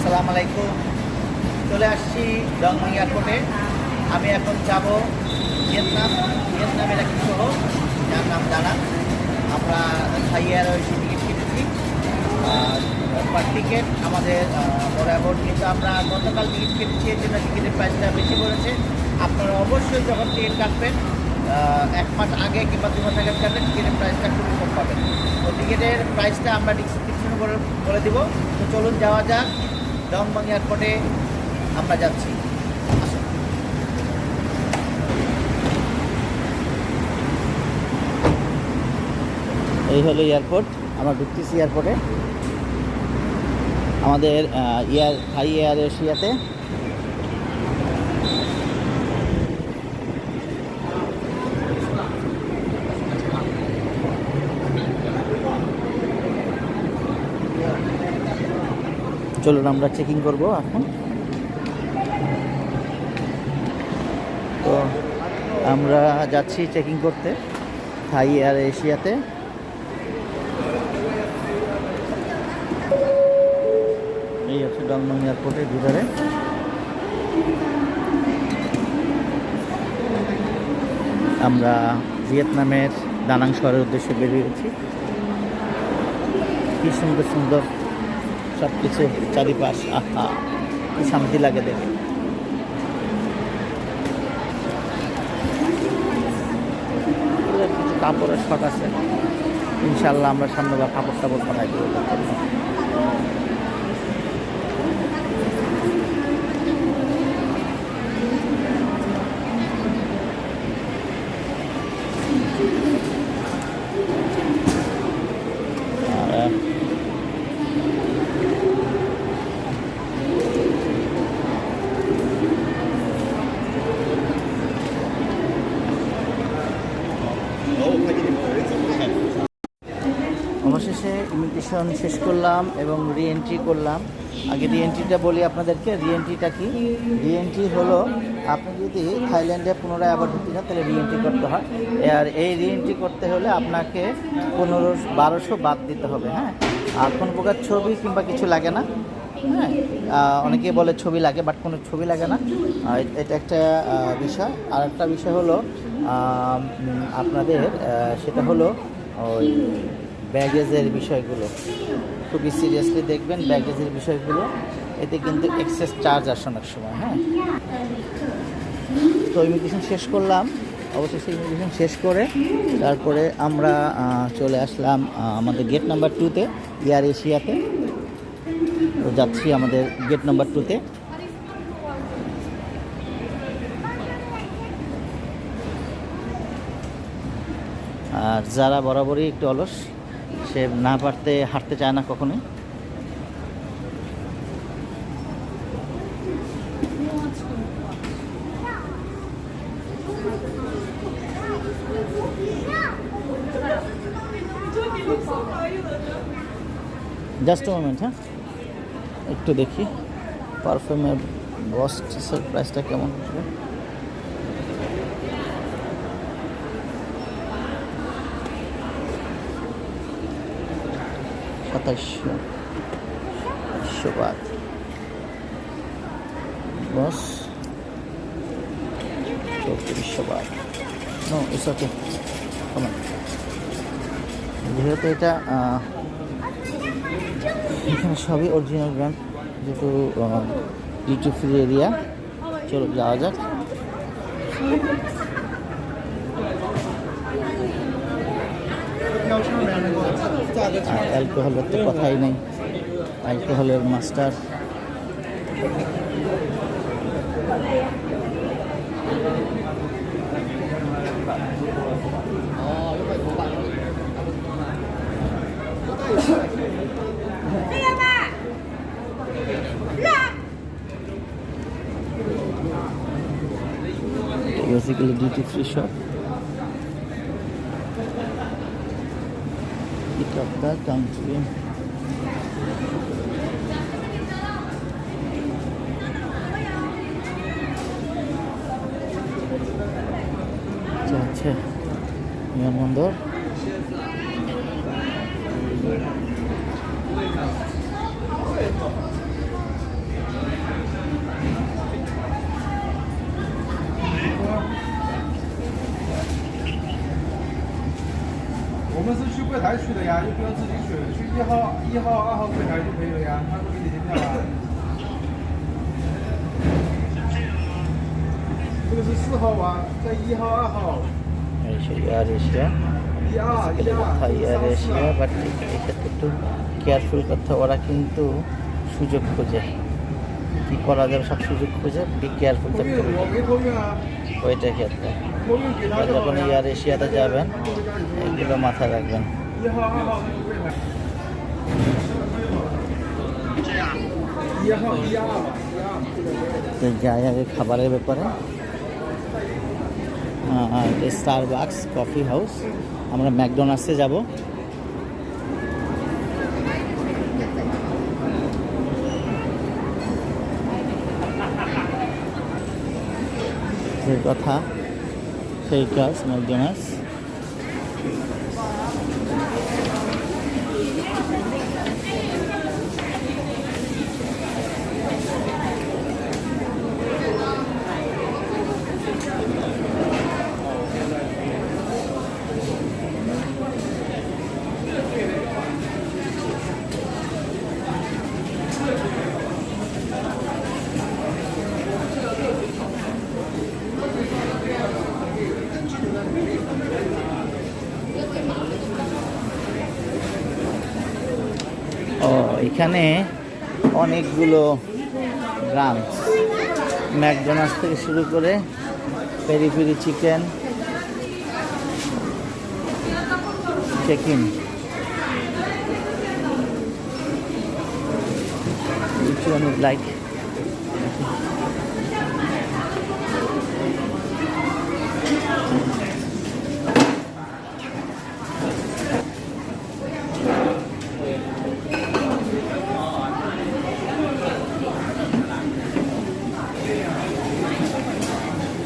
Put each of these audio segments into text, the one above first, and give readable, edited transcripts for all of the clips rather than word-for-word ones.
আসসালামু আলাইকুম। চলে আসছি ডংমাং এয়ারপোর্টে। আমি এখন যাব ভিয়েতনামের একটি শহর যার নাম দানাং। আমরা থাই এয়ারওয়েজে টিকিট কিনেছি। পার টিকিট আমাদের বরাবর, কিন্তু আমরা গতকাল টিকিট কেটেছি, এর জন্য টিকিটের প্রাইসটা বেশি পড়েছে। আপনারা অবশ্যই যখন টিকিট কাটবেন 1 মাস আগে কিংবা 2 মাস আগে কাটলে টিকিটের প্রাইসটা খুবই কম পাবেন। তো টিকিটের প্রাইসটা আমরা ডিসক্রিপশনে বলে দিব। তো চলুন যাওয়া যাক, ডংমাং এয়ারপোর্টে আমরা যাচ্ছি। এই হলো এয়ারপোর্ট। আমরা ঢুকতেছি এয়ারপোর্টে, আমাদের থাই এয়ার এশিয়াতে। চলুন আমরা চেকিং করব এখন। তো আমরা যাচ্ছি চেকিং করতে থাই এয়ার এশিয়াতে। এই হচ্ছে ডংমাং এয়ারপোর্টের ভিতরে। আমরা ভিয়েতনামের দানাং শহরের উদ্দেশ্যে বেরিয়েছি। কি সুন্দর সুন্দর সব কিছু চারিপাশ, আহা কি শান্তি লাগে দেখে। কিছু কাপড়ের শট আছে, ইনশাল্লাহ আমরা সামনে বা কাপড় টাপড় বানাই দেবো। অবশেষে ইমিগ্রেশন শেষ করলাম এবং রিএন্ট্রি করলাম। আগে রিএন্ট্রিটা বলি আপনাদেরকে। রিএন্ট্রিটা কি? রিএন্ট্রি হলো আপনি যদি থাইল্যান্ডে পুনরায় আবার ঢুকতে চান তাহলে রিএন্ট্রি করতে হয়। আর এই রিএন্ট্রি করতে হলে আপনাকে 1200 বাদ দিতে হবে। হ্যাঁ, আর কোনো প্রকার ছবি কিংবা কিছু লাগে না। হ্যাঁ, অনেকে বলে ছবি লাগে, বাট কোনো ছবি লাগে না। এটা একটা বিষয়। আর একটা বিষয় হলো আপনাদের সেটা হলো ওই ব্যাগেজের বিষয়গুলো খুবই সিরিয়াসলি দেখবেন। ব্যাগেজের বিষয়গুলো, এতে কিন্তু এক্সেস চার্জ আসে অনেক সময়। হ্যাঁ, তো ইমিগ্রেশন শেষ করলাম। অবশেষে ইমিগ্রেশন শেষ করে তারপরে আমরা চলে আসলাম আমাদের গেট নাম্বার 2-তে, এয়ার এশিয়াতে। তো যাচ্ছি আমাদের গেট নাম্বার 2-তে। আর যারা বরাবরই একটু অলস, সে না পারতে হাঁটতে চায় না কখনোই। জাস্ট মোমেন্ট, হ্যাঁ একটু দেখি পারফিউমের বস্টের প্রাইসটা কেমন হবে। $2700 বাদ। বস 3400 বাদ। নো ইটস ওকে, কমান। যেহেতু এটা এখানে সবই অরিজিনাল ব্র্যান্ড, যেহেতু ডিউটি ফ্রি এরিয়া। চলো যাওয়া যাক। অ্যালকোহলের তো কথাই নেই, অ্যালকোহলের master. Basically duty free shop. Pick up the country. আচ্ছা, বিমানবন্দর। 带去的呀，你不用自己去，去1号、2号柜台就可以了呀，他会给你订票啊。这个是4号啊，在1号、2号。এই সেই এয়ার এশিয়া বেসিক্যালি কথা এয়ার এশিয়া, বাট এক্ষেত্রে একটু কেয়ারফুল করতে, ওরা কিন্তু সুযোগ খোঁজে, কী করা যাবে সব সুযোগ খুঁজে, বি কেয়ারফুল থাকতে হবে ওইটার ক্ষেত্রে। যখন এয়ার এশিয়াতে যাবেন এগুলো মাথায় রাখবেন। তো যাই আগে খাবারের ব্যাপারে, স্টারবাকস কফি হাউস, আমরা ম্যাকডোনাল্ডসে যাব। যে কথা সেই কাজ, ম্যাকডোনাল্ডস। ও এখানে অনেকগুলো ব্রাঞ্চ, ম্যাকডোনাল্ডস থেকে শুরু করে peri peri chicken, chicken, which one is like?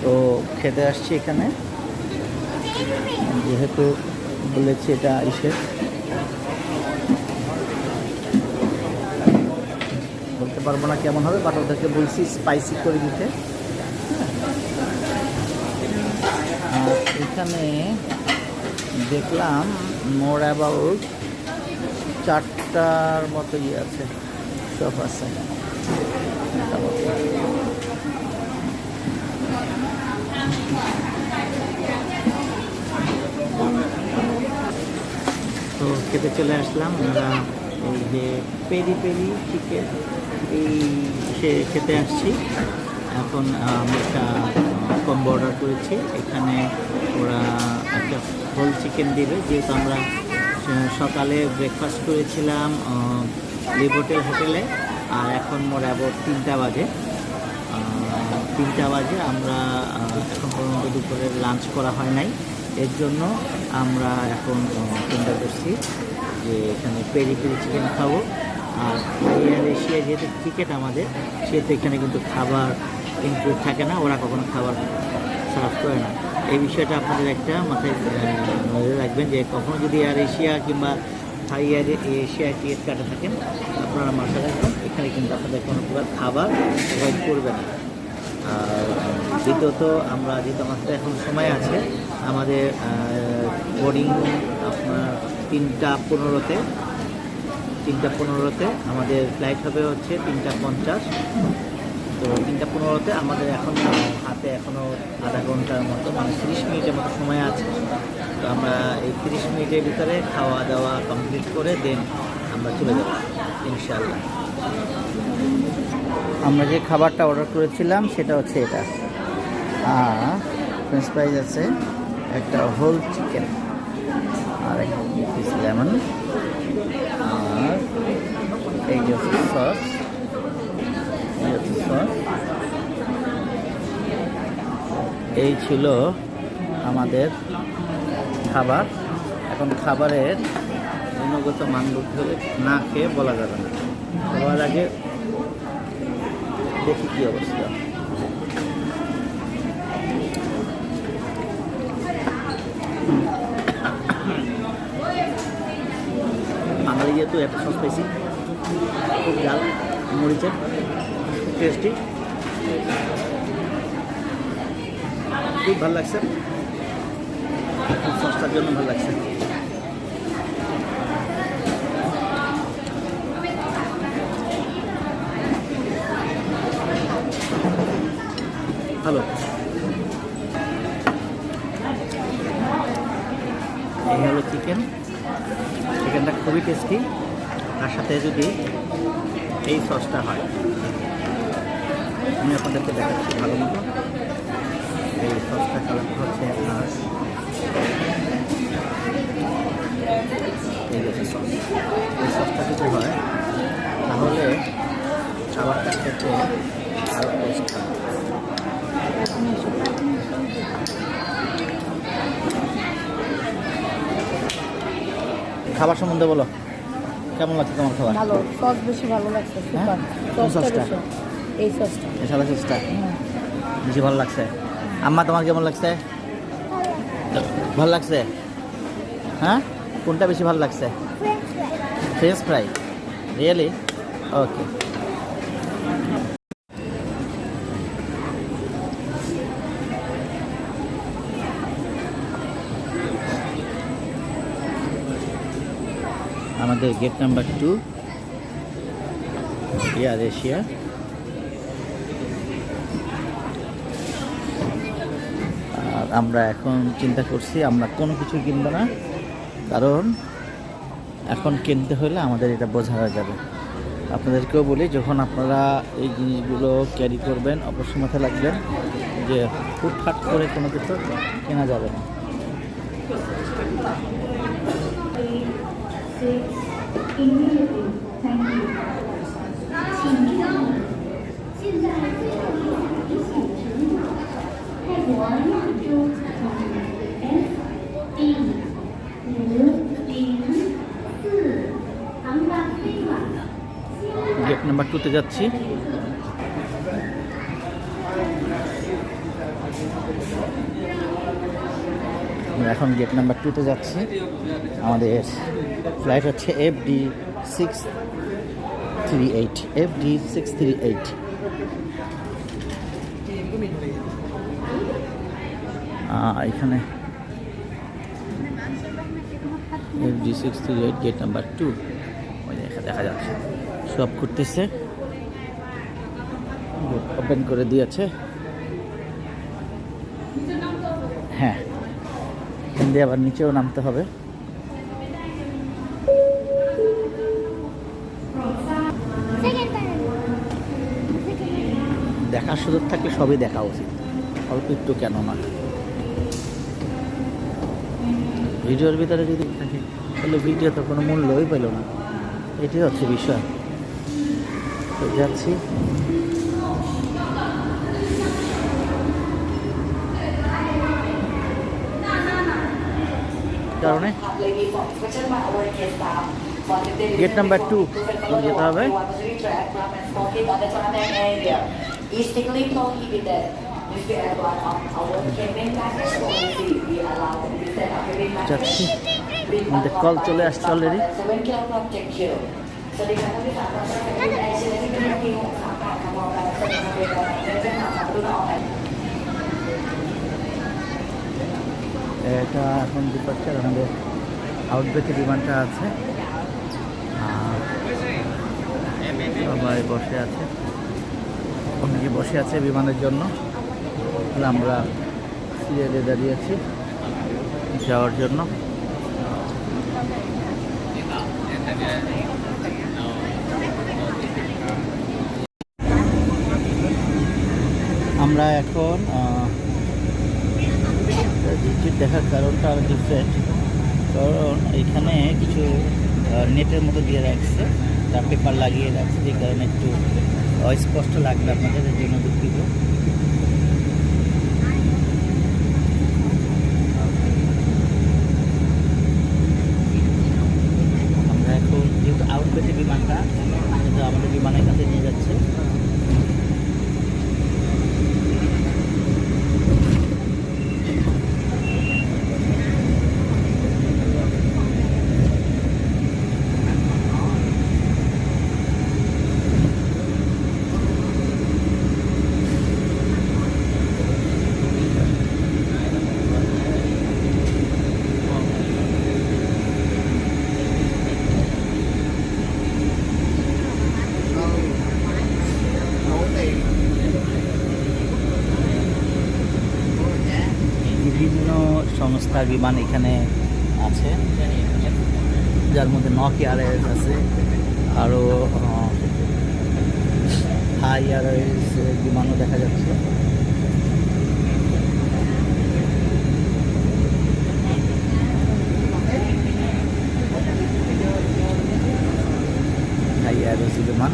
তো খেতে আসছি এখানে, যেহেতু বলেছি এটা ইসের, বলতে পারবো না কেমন হবে, বাট ওদেরকে বলছি স্পাইসি করে দিতে। আর এখানে দেখলাম মোর অ্যাবাউট 4টার মতো ইয়ে আছে, সব আছে। তো খেতে চলে আসলাম আমরা, এই যে পেরি পেরি চিকেন এই সে খেতে আসছি এখন। আমি একটা কম্বো অর্ডার করেছি, এখানে ওরা একটা হোল চিকেন দিবে, যেহেতু আমরা সকালে ব্রেকফাস্ট করেছিলাম লিবোটেল হোটেলে, আর এখন মোর অ্যাবাউট 3টা বাজে। 3টা বাজে, আমরা এখন পর্যন্ত দুপুরের লাঞ্চ করা হয় নাই, এর জন্য আমরা এখন চিন্তা করছি যে এখানে পেরি পেরি চিকেন খাবো। আর এয়ার এশিয়া যেহেতু টিকিট আমাদের, সেহেতু এখানে কিন্তু খাবার ইনক্লুড থাকে না, ওরা কখনো খাবার সার্ভ করে না। এই বিষয়টা আপনাদের একটা মাথায় নজরে রাখবেন, যে কখনো যদি এয়ার এশিয়া কিংবা থাই এয়ার এশিয়ায় টিকিট কাটা থাকেন, আপনারা মাথায় রাখবেন এখানে কিন্তু আপনাদের কোনো প্রকার খাবার প্রোভাইড করবে না। আর দ্বিতীয়ত, আমরা যেহেতু আমাদের এখন সময় আছে, আমাদের বোর্ডিং আপনার 3টা 15-তে আমাদের ফ্লাইট হবে হচ্ছে 3টা 50। তো 3টা 15-তে আমাদের এখন হাতে এখনও আধা ঘন্টার মতো, মানে 30 মিনিটের মতো সময় আছে। তো আমরা এই 30 মিনিটের ভিতরে খাওয়া দাওয়া কমপ্লিট করে দেন আমরা চলে যাব ইনশাআল্লাহ। আমরা যে খাবারটা অর্ডার করেছিলাম সেটা হচ্ছে এটা, ফ্রেঞ্চ ফ্রাইজ আছে, একটা হোল চিকেন, আর একটা পিস লেমন, আর এই যে সস, এই ছিল আমাদের খাবার। এখন খাবারের গুণগত মান বলতে হলে না খেয়ে বলা যাবে না, খাওয়ার আগে দেখি কী অবস্থা। বাঙালি যেহেতু একটা সস পেয়েছি, খুব ঝাল, মরিচের, খুব টেস্টি, খুব ভালো লাগছে, সসটার জন্য ভালো লাগছে। ভালো। এই হলো চিকেন, চিকেনটা খুবই টেস্টি। তার সাথে যদি এই সসটা হয়, আমি আপনাদেরকে দেখাচ্ছি ভালো মতো। এই সসটা কালারটা হচ্ছে আপনার এই যে সস, এই সসটা যদি হয় তাহলে খাবারটা খেতে আরও টেস্ট হয়। খাবার সম্বন্ধে বলো, কেমন লাগছে তোমার খাবার? ভালো, সস বেশি ভালো লাগছে। হ্যাঁ? সুপার কোন সসটা? এই সসটা এই সাদা সসটা বেশি ভালো লাগছে। আম্মা তোমার কেমন লাগছে? ভালো লাগছে? হ্যাঁ, কোনটা বেশি ভালো লাগছে? French fry. রিয়েলি? ওকে। আমাদের গেট নাম্বার 2 এয়ার এশিয়া। আর আমরা এখন চিন্তা করছি আমরা কোনো কিছু কিনবো না, কারণ এখন কিনতে হলে আমাদের এটা বোঝা হয়ে যাবে। আপনাদেরকেও বলি, যখন আপনারা এই জিনিসগুলো ক্যারি করবেন অবশ্যই মাথায় রাখবেন যে হুটহাট করে কোনো কিছু কেনা যাবে না। গেট নাম্বার 2-তে যাচ্ছি। আমরা এখন গেট নাম্বার 2-তে যাচ্ছি। আমাদের ফ্লাইট হচ্ছে FD638। FD638। এখানে FD638 গেট নাম্বার 2 ওই দেখা যাচ্ছে, সব করতেছে, ওপেন করে দিয়েছে। হ্যাঁ, এখান দিয়ে আবার নিচেও নামতে হবে। দেখার সুযোগ থাকলে সবই দেখা উচিত, অল্প একটু কেন না। ভিডিওর ভিতরে যদি থাকে তাহলে ভিডিও তো কোনো মূল্যই পেল না, এটাই হচ্ছে বিষয়। তো যাচ্ছি। কারণে গেট নাম্বার 2 যেতে হবে। যাচ্ছি, আমাদের কল চলে আসছে অলরেডি। এটা এখন ডিপার্চার, আমাদের আউটব্রেকে বিমানটা আছে, সবাই বসে আছে, অনেকে বসে আছে বিমানের জন্য। আমরা সিরিয়ালে দাঁড়িয়ে আছি যাওয়ার জন্য। আমরা এখন রিসিট দেখার কারণটা ডিফারেন্ট, কারণ এখানে কিছু নেটের মতো দিয়ে রাখছে, তার পেপার লাগিয়ে রাখছে, যে কারণে একটু অস্পষ্ট লাগবে আপনাদের, এর জন্য দুঃখিত। আমরা এখন যেহেতু আউটবেতে বিমানটা, কিন্তু আমাদের বিমানের কাছে নিয়ে যাচ্ছে। সংস্থার বিমান এখানে আছে, যার মধ্যে নক এয়ারওয়েজ আছে, আরও থাই এয়ারওয়েজ বিমানও দেখা যাচ্ছে। থাই এয়ারওয়েজ বিমান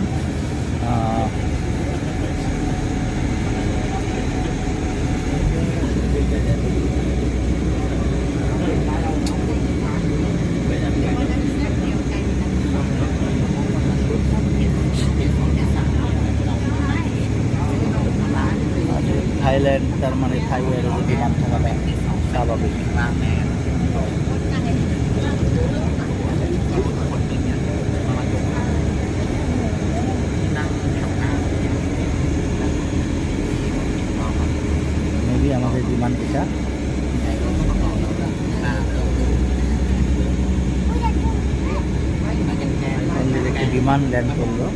থাইল্যান্ড, তার মানে থাই এয়ারওয়েজ বিমান থাকাটা স্বাভাবিক। মেবি আমাদের বিমান এটা। একটি বিমান ল্যান্ড করলো।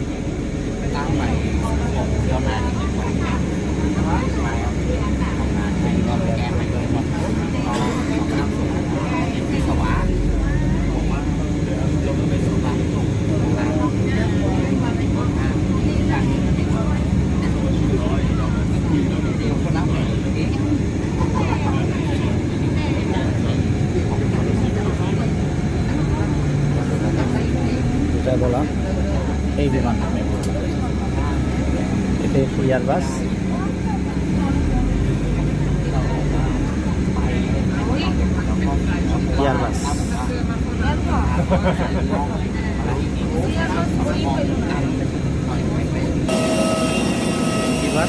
যেটা বললাম এই বিমান এটা এয়ারবাস। এয়ারবাস এবার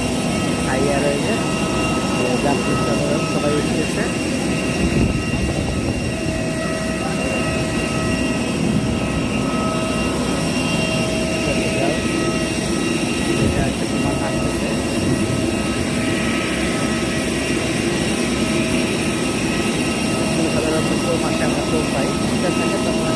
থাই এয়ারওয়েজের যাত্রী সাধারণ সবাই উঠেছে। মাসে আমরা তো পাই, এটা থাকে তখন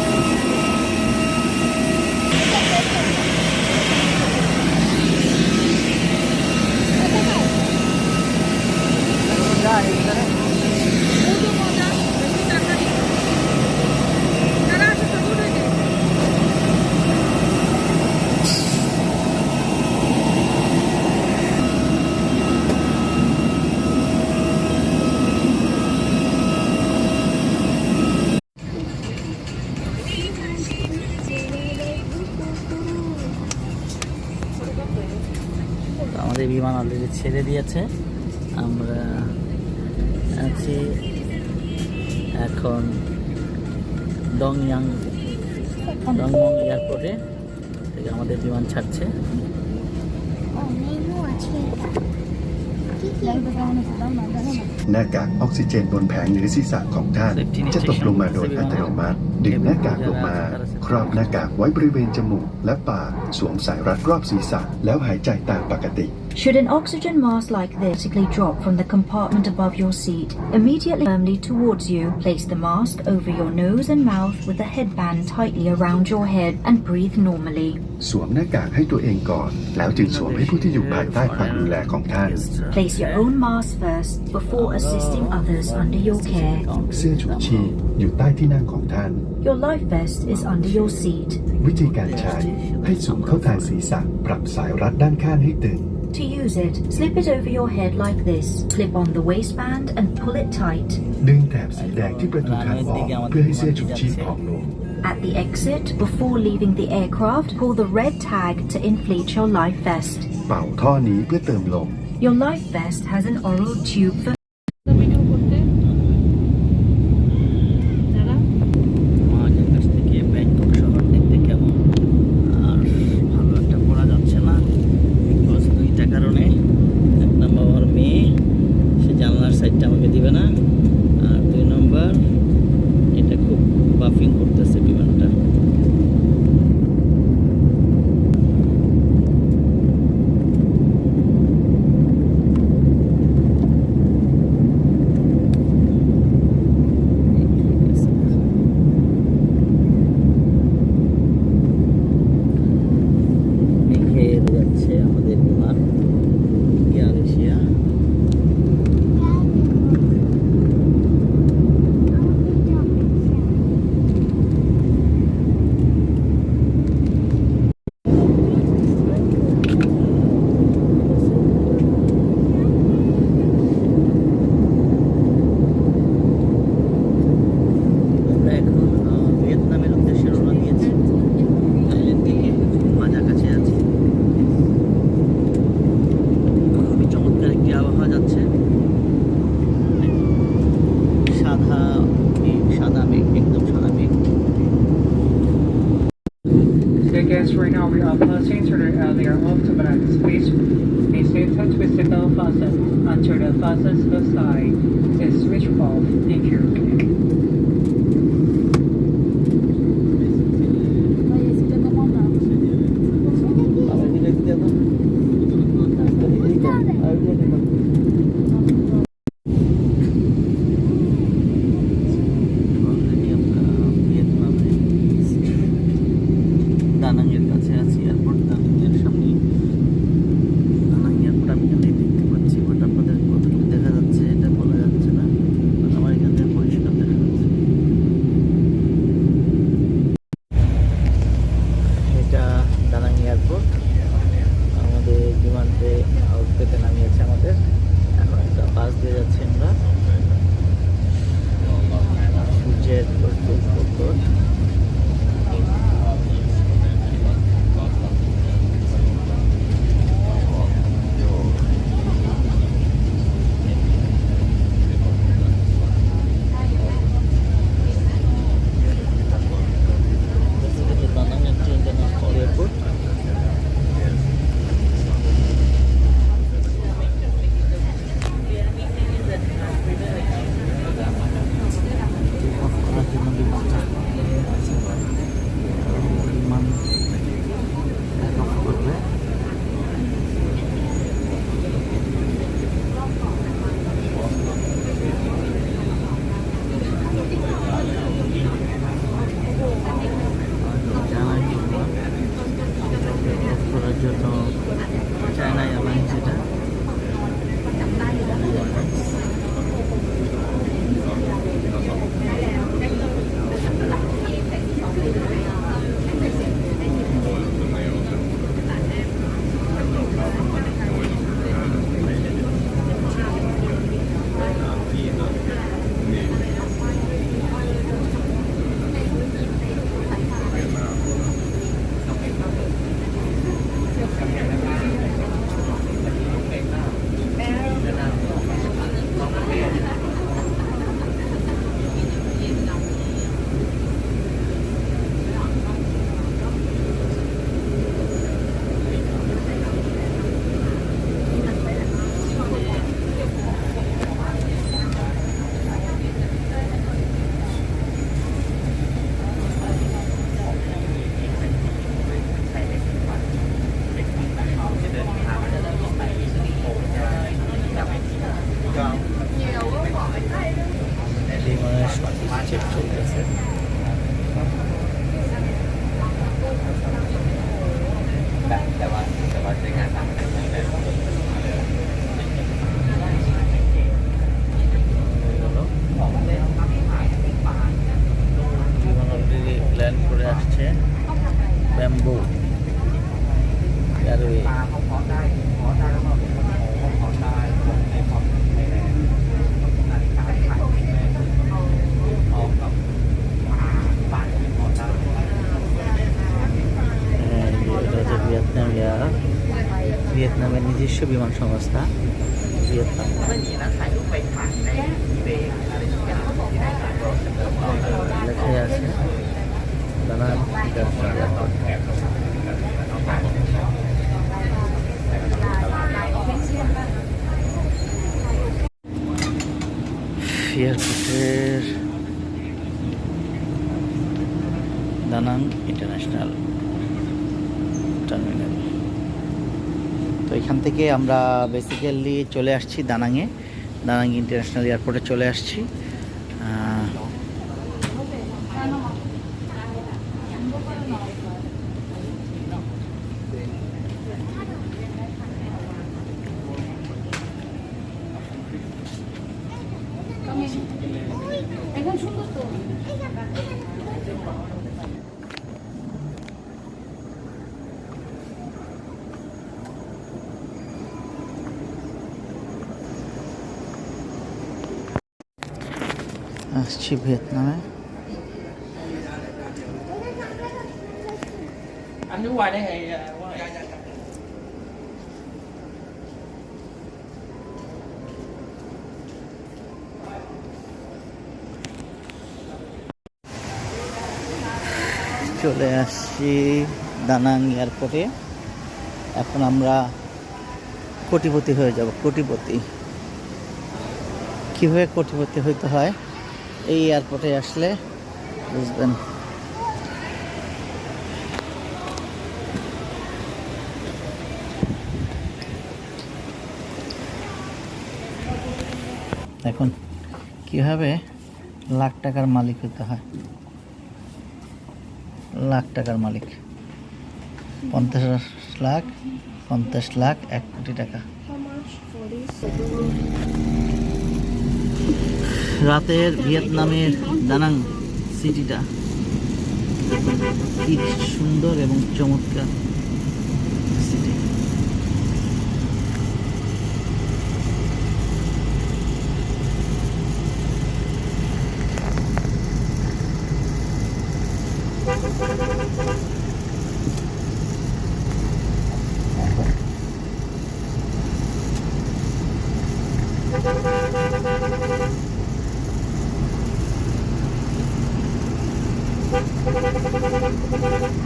আমাদের বিমান অলরেডি ছেড়ে দিয়েছে। আমরা আছি এখন ডংয়াং এয়ারপোর্টে থেকে আমাদের বিমান ছাড়ছে। หน้ากากออกซิเจนบนแผงเหนือศีรษะของท่านจะตกลงมาโดยอัตโนมัติดึงหน้ากากลงมาครอบหน้ากากไว้บริเวณจมูกและปากสวมสายรัดรอบศีรษะแล้วหายใจตามปกติ Should an oxygen mask like this basically drop from the compartment above your seat, immediately firmly towards you, place the mask over your nose and mouth with the headband tightly around your head and breathe normally. สวมหน้ากากให้ตัวเองก่อนแล้วจึงสวมให้ผู้ที่อยู่ภายใต้ความดูแลของท่าน Place your own mask first before assisting others under your care. เสื้อชูชีพอยู่ใต้ที่นั่งของท่าน Your life vest is under your seat. วิธีการใช้ให้สวมเข้าใต้ศีรษะปรับสายรัดด้านข้างให้ตึง To use it, slip it over your head like this, clip on the waistband and pull it tight. ดึงแถบสีแดงที่ประตูทางออกเพื่อให้เสื้อชูชีพพองลง At the exit, before leaving the aircraft, pull the red tag to inflate your life vest. เป่าท่อนี้เพื่อเติมลม Your life vest has an oral tube for video করতে যারা মাঝের কাছ থেকে Bangkok শহর দেখতে কেমন আর ভালো একটা পড়া যাচ্ছে না, বিকজ দুইটা কারণে। এক নম্বর আমার মেয়ে, সে জানলার সাইডটা আমাকে দিবে না, আর দুই নম্বর এটা খুব বাফিং করতেছে বিমানটা। Please stay in touch with signal fasten until the fastest side is switched off. Thank you. ভাই এসিটা কমাও না। আমার দিকে দিয়ে দাও। আর দিয়ে দাও। অলরেডি আমরা ভিয়েতনামে দানাংয়ের কাছে আছি, এয়ারপোর্ট দানাংয়ের সামনে। দানাং এয়ারপোর্ট আমি এখান থেকে দেখতে পাচ্ছি, বাট আপনাদের কতটুকু দেখা যাচ্ছে এটা বলা যাচ্ছে না, বাট আমার এখান থেকে পরিষ্কার দেখা যাচ্ছে। এটা দানাং এয়ারপোর্ট, আমাদের বিমানতে আউটপেতে নামিয়েছে আমাদের। এখন একটা বাস দিয়ে যাচ্ছি আমরা সূর্যের উত্তর। দানাং একটি ইন্টারন্যাশনাল এয়ারপোর্ট। বিমান take off করবে। জানাই করার জন্য চায়না এয়ারলাইন্স এটা। বিমানের সব চেক চলতেছে। বিমান অলরেডি ল্যান্ড করে আসছে ব্যাম্বু এয়ারওয়ে। ভিয়েতনাম এয়ার, ভিয়েতনামের নিজস্ব বিমান সংস্থা ভিয়েতনাম। লেখা আছে দানাং ইন্টারন্যাশনাল এয়ারপোর্ট। এয়ারপোর্টের দানাং ইন্টারন্যাশনাল টার্মিনাল। তো এখান থেকে আমরা বেসিক্যালি চলে আসছি দানাংয়ে, দানাং ইন্টারন্যাশনাল এয়ারপোর্টে চলে আসছি। এখন সুন্দর তো। আসছি ভিয়েতনামে। Anh nước ngoài đây thì চলে আসছি দানাং এয়ারপোর্টে। এখন আমরা কোটিপতি হয়ে যাব, কোটিপতি। কীভাবে কোটিপতি হইতে হয় এই এয়ারপোর্টে আসলে বুঝবেন। এখন কিভাবে লাখ টাকার মালিক হতে হয়, লাখ টাকার মালিক, 50 লাখ, 50 লাখ, 1 কোটি টাকা। রাতের ভিয়েতনামের দানাং সিটিটা কি সুন্দর এবং চমৎকার city.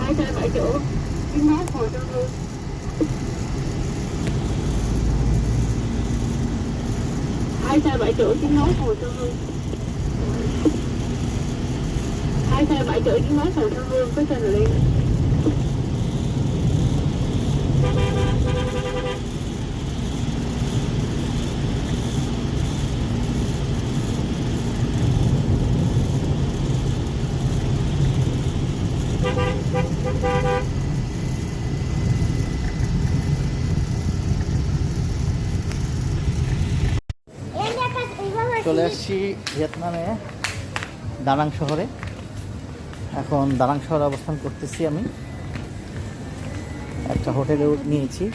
Hai xe 7 chỗ, chuyến mát Hồ Châu Hương. Hai xe 7 chỗ, chuyến mát Hồ Châu Hương. Hai xe 7 chỗ, chuyến mát Hồ Châu Hương có tên là Liên. চলে আসছি ভিয়েতনামে দানাং শহরে। এখন দানাং শহরে অবস্থান করতেছি আমি। একটা হোটেলে নিয়েছি,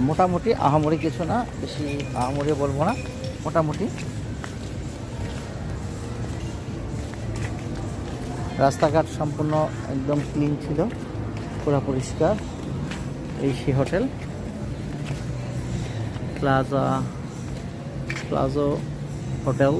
মোটামুটি আহামরি কিছু না, বেশি আহামরি বলবো না, মোটামুটি। রাস্তাঘাট সম্পূর্ণ একদম ক্লিন ছিল, পুরো পরিষ্কার। এই সেই hotel palazzo hotel.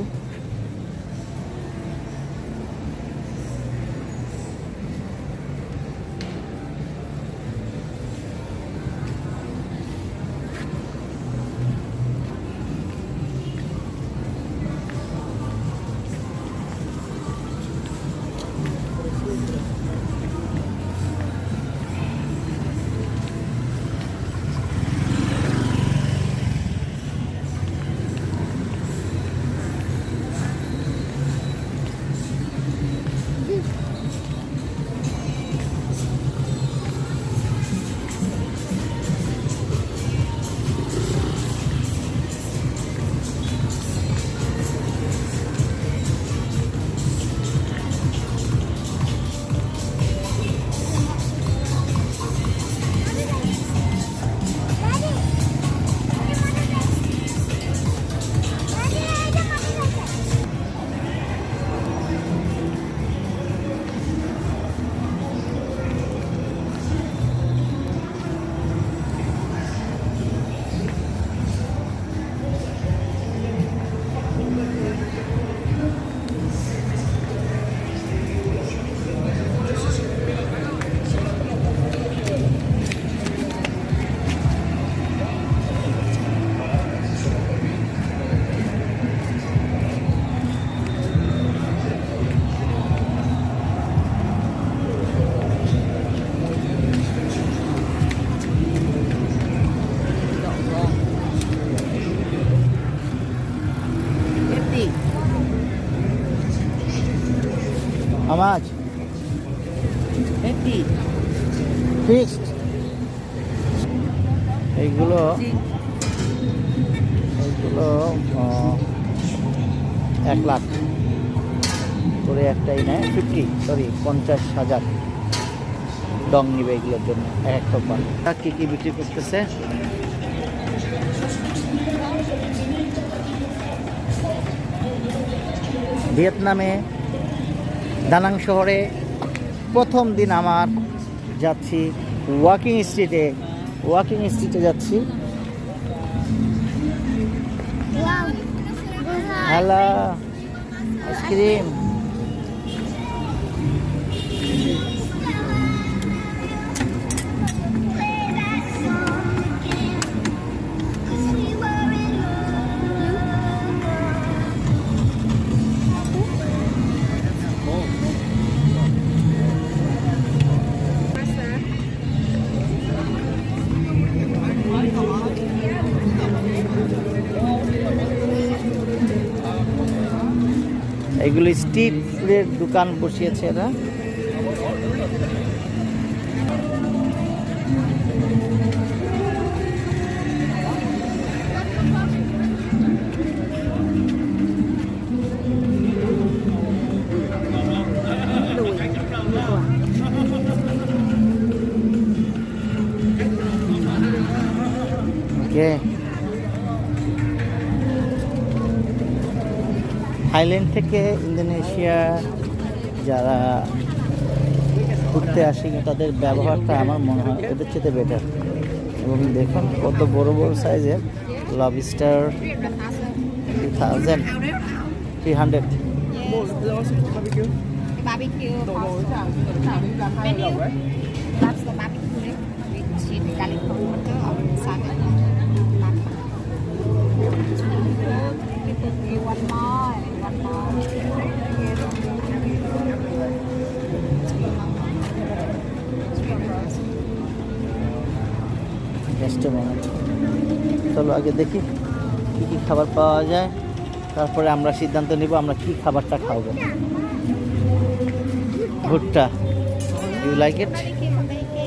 How much? 50. Fixed. এইগুলো 1 লাখ করে একটাই নেয়, 50,000 ডং নিবে এগুলোর জন্য এক টোপা। কি কি বিক্রি করতেছে ভিয়েতনামে দানাং শহরে? প্রথম দিন আমার যাচ্ছি ওয়াকিং স্ট্রিটে যাচ্ছি। Hello, ice cream. এগুলো স্ট্রিট ফুডের দোকান বসিয়েছে এরা। ওকে, থাইল্যান্ড থেকে ইন্দোনেশিয়া যারা ঘুরতে আসে তাদের ব্যবহারটা আমার মনে হয় ওদের চেয়ে বেটার। এবং দেখুন কত বড় বড় সাইজের lobster, 2300 Barbecue. Menu. Lobster barbecue with cheese, garlic butter, or salad. One more. Just minute, চলো আগে দেখি কী কী খাবার পাওয়া যায়, তারপরে আমরা সিদ্ধান্ত নিব আমরা কি খাবারটা খাবো। ভুট্টা, you like it?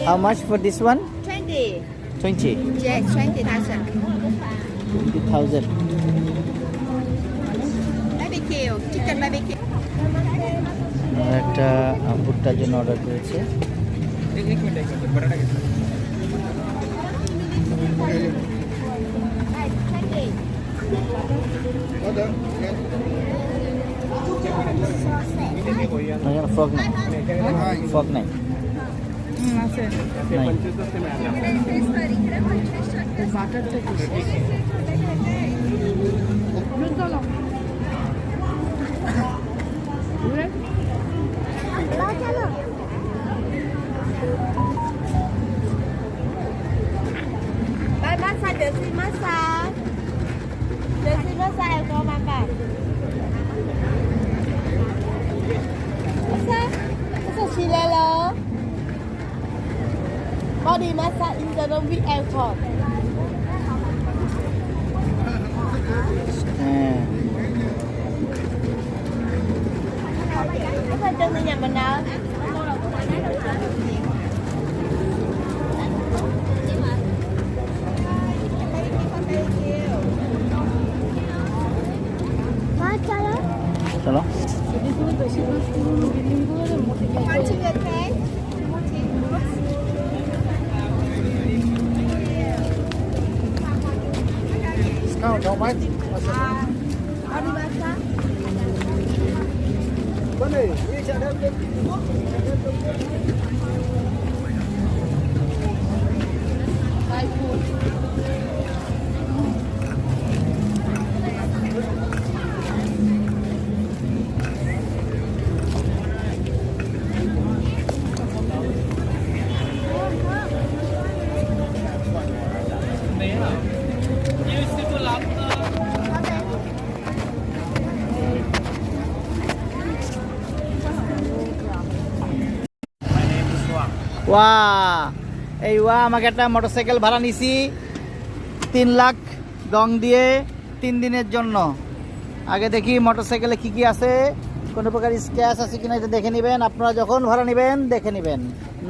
How much for this one? 20? Yes, 20,000. 20,000। Barbecue, chicken barbecue. একটা ভুট্টার জন্য অর্ডার করেছে। ফ্রক নাই, ফ্রক নাই, নাই। Đây massage được xin massage. Được xin massage em có mang cả. Massage. Massage Chilelo. Body massage internal with alcohol. হ্যাঁ, Massage chân nhà mình nào. চলো। ওয়া এই ওয়া আমাকে একটা মোটরসাইকেল ভাড়া নিছি 3 লাখ দং দিয়ে 3 দিনের জন্য। আগে দেখি মোটরসাইকেলে কি কি আছে, কোনো প্রকার স্ক্র্যাচ আছে কিনা এটা দেখে নেবেন। আপনারা যখন ভাড়া নেবেন দেখে নেবেন,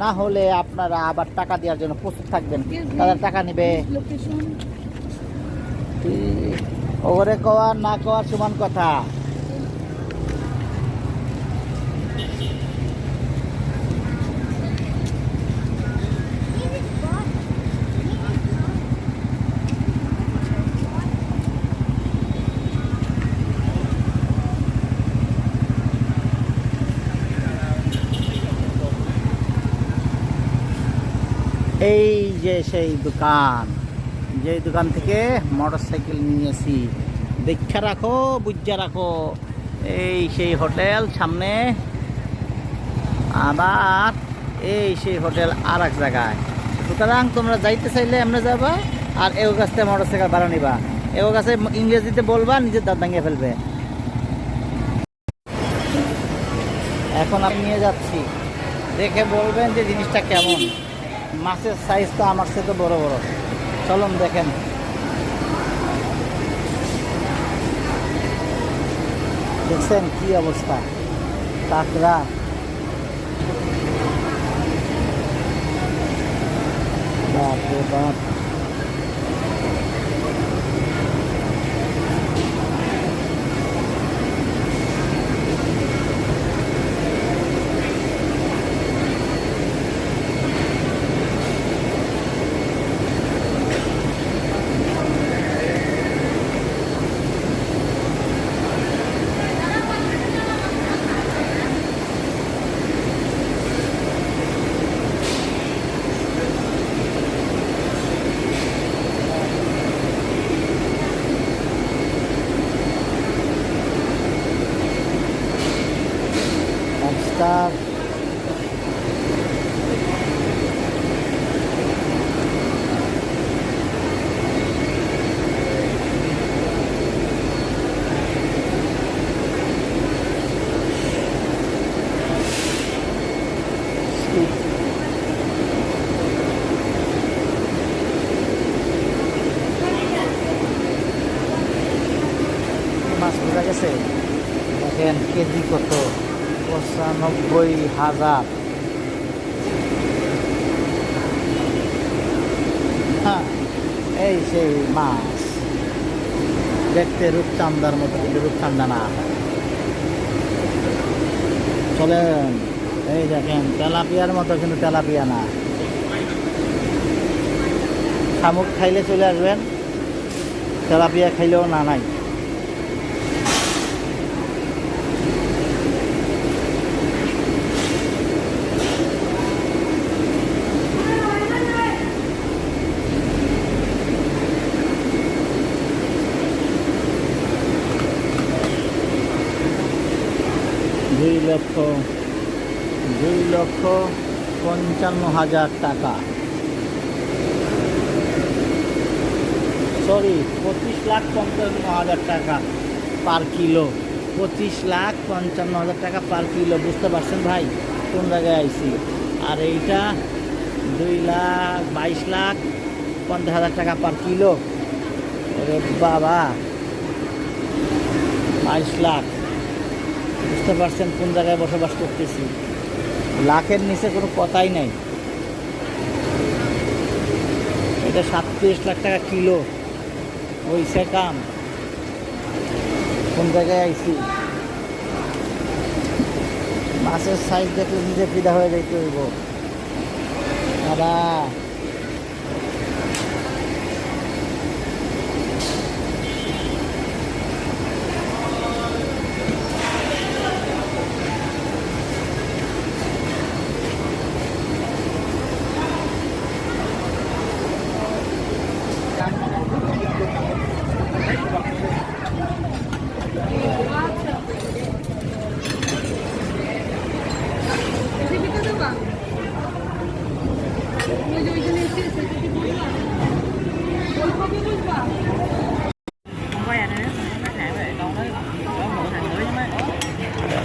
না হলে আপনারা আবার টাকা দেওয়ার জন্য প্রস্তুত থাকবেন। তাদের টাকা নেবে, ওরে কওয়ার না কওয়ার সমান কথা। এই যে সেই দোকান, যে দোকান থেকে মোটরসাইকেল নিয়েছি, দেখা রাখো, বুঝা রাখো। এই সেই হোটেল সামনে, আবার এই সেই হোটেল আর এক জায়গায়। সুতরাং তোমরা যাইতে চাইলে এমনি যাবা, আর এও কাছ থেকে মোটরসাইকেল ভাড়া নিবা, এও কাছে ইংরেজিতে বলবা, নিজের দাঁত ভাঙিয়ে ফেলবে। এখন আমি নিয়ে যাচ্ছি, দেখে বলবেন যে জিনিসটা কেমন। মাছের সাইজ তো আমার থেকে বড় বড়, চলুন দেখেন। দেখছেন কি অবস্থা, কাঁকড়া। বাপ রে বাপ। lobster, মাছ বোঝা গেছে। দেখেন কেজি কত, 95,000। হ্যাঁ, এই সেই মাছ, দেখতে রূপচান্দার মতো, কিন্তু রূপচান্দা না। চলেন, এই দেখেন তেলাপিয়ার মতো, কিন্তু তেলাপিয়া না। শামুক খাইলে চলে আসবেন, তেলাপিয়া খাইলেও না নাই। দুই লক্ষ 55,000 টাকা, সরি 25,55,000 টাকা পার কিলো। 25,55,000 টাকা পার কিলো, বুঝতে পারছেন ভাই কোন জায়গায় আইছি। আর এইটা 2,22,50,000 টাকা পার কিলো। ওরে বাবা, 22 লাখ। বুঝতে পারছেন কোন জায়গায় বসবাস করতেছি। লাখের নিচে কোনো কথাই নাই। এটা 37 লাখ টাকা কিলো, ওইসে কাম। কোন জায়গায় আইছি। মাছের সাইজ দেখলে নিজে ফিদা হয়ে যাইতে হইব দাদা।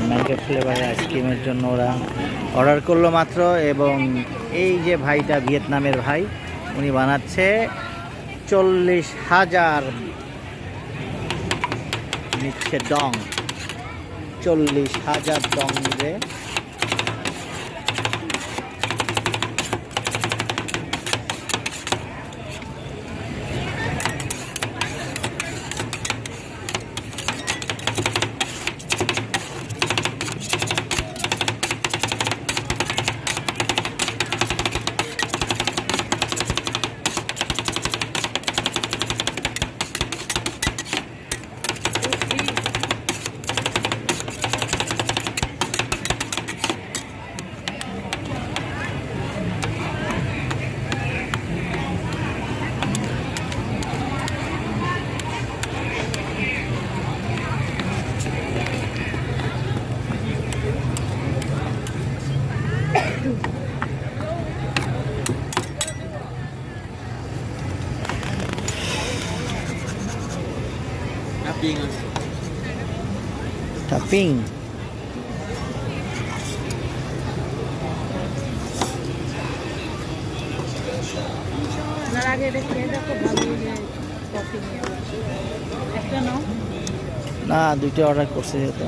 ম্যাঙ্গো ফ্লেভারের আইসক্রিমের জন্য ওরা অর্ডার করলো মাত্র। এবং এই যে ভাইটা, ভিয়েতনামের ভাই, উনি বানাচ্ছে 40,000 নিচ্ছে ডং। 40,000 ডং নিবে। Topping. আগে এটা খেয়ে দেখো, ভালো লাগে। কফি নিয়ে একটা নাও। না, দুইটা অর্ডার করছে যেহেতু।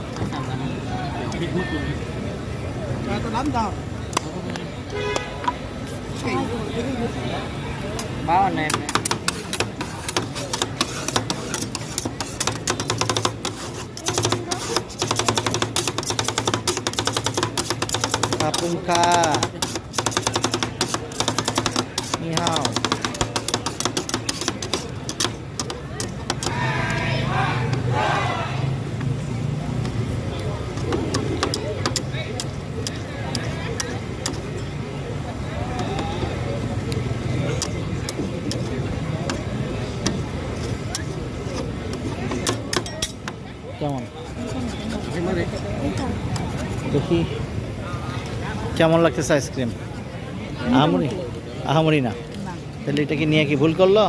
Kapunka. Ni hao. কেমন দেখি কেমন লাগতেছে আইসক্রিম? আহামরি আহামরি না, তাহলে এটা কি নিয়ে কি ভুল করলো?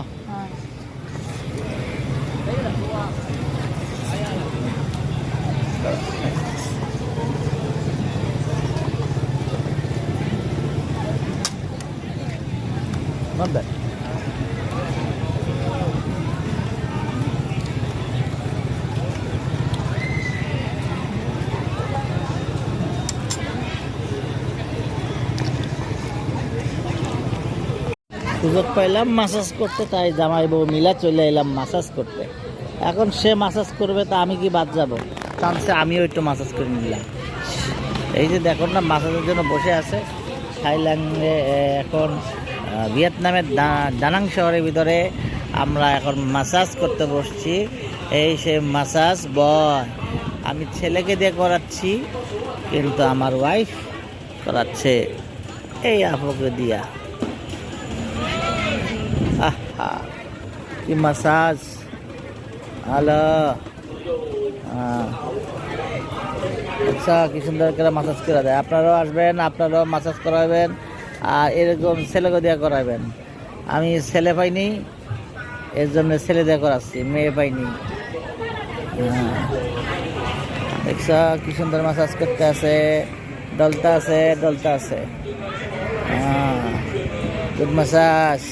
Not bad. সুযোগ পাইলাম মাসাজ করতে, তাই জামাই বউ মিলা চলে এলাম মাসাজ করতে। এখন সে মাসাজ করবে, তা আমি কি বাদ যাব? চান্সে আমিও একটু মাসাজ করে নিলাম। এই যে দেখুন না, মাসাজের জন্য বসে আছে থাইল্যান্ডে। এখন ভিয়েতনামের দানাং শহরের ভিতরে আমরা এখন মাসাজ করতে বসছি। এই সে মাসাজ বয়। আমি ছেলেকে দিয়ে করাচ্ছি, কিন্তু আমার ওয়াইফ করাচ্ছে এই আপুকে দিয়া। আহা, কি মাসাজ! হ্যালো, আচ্ছা, কি সুন্দর করে মাসাজ করে দেয়। আপনারাও আসবেন, আপনারাও মাসাজ করাবেন, আর এরকম ছেলেকে দিয়ে করাবেন। আমি ছেলে পাইনি, এর জন্য ছেলে দিয়ে করাচ্ছি, মেয়ে পাইনি। দেখছ কি সুন্দর মাসাজ করতে আছে, ডলতা আছে, ডলতা আছে। Good massage.